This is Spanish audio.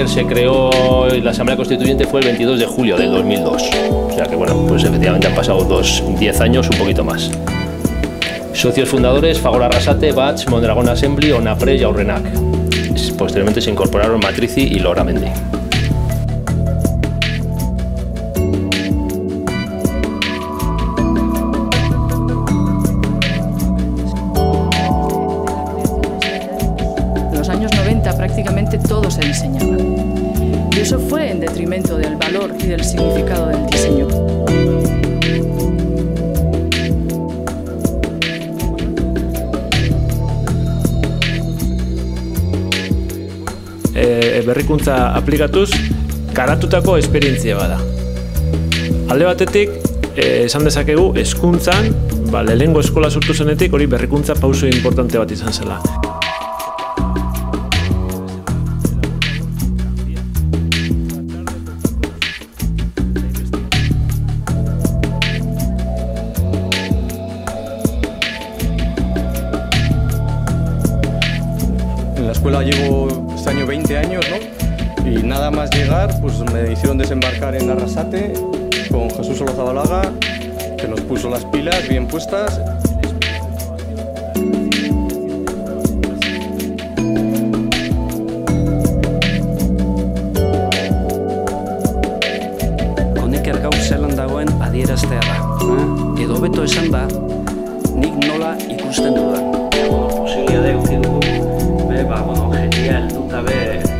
Iker se creó, la Asamblea Constituyente fue el 22 de julio del 2002. O sea que bueno, pues efectivamente han pasado 10 años, un poquito más. Socios fundadores: Fagor Arrasate, Bats, Mondragón Assembly, Onapre y Aurrenac. Posteriormente se incorporaron Matrici y Loramendi. En los años 90 prácticamente todo se diseñaba. Y eso fue en detrimento del valor y del significado del diseño. Berrikuntza aplikatuz garatutako esperientzia bada. Alde batetik, esan dezakegu hezkuntzan, lehenengo eskola sortu zenetik hori berrikuntza pauso importante bat izan zela. En la escuela llevo este año 20 años, ¿no? Y nada más llegar, pues me hicieron desembarcar en Arrasate con Jesús Olozabalaga, que nos puso las pilas bien puestas. Honek gaur zelan dagoen adieraztea da. Edo beto esan da, nik nola ikusten dudan. Posibilitatea eduki dugu, jetia helduta be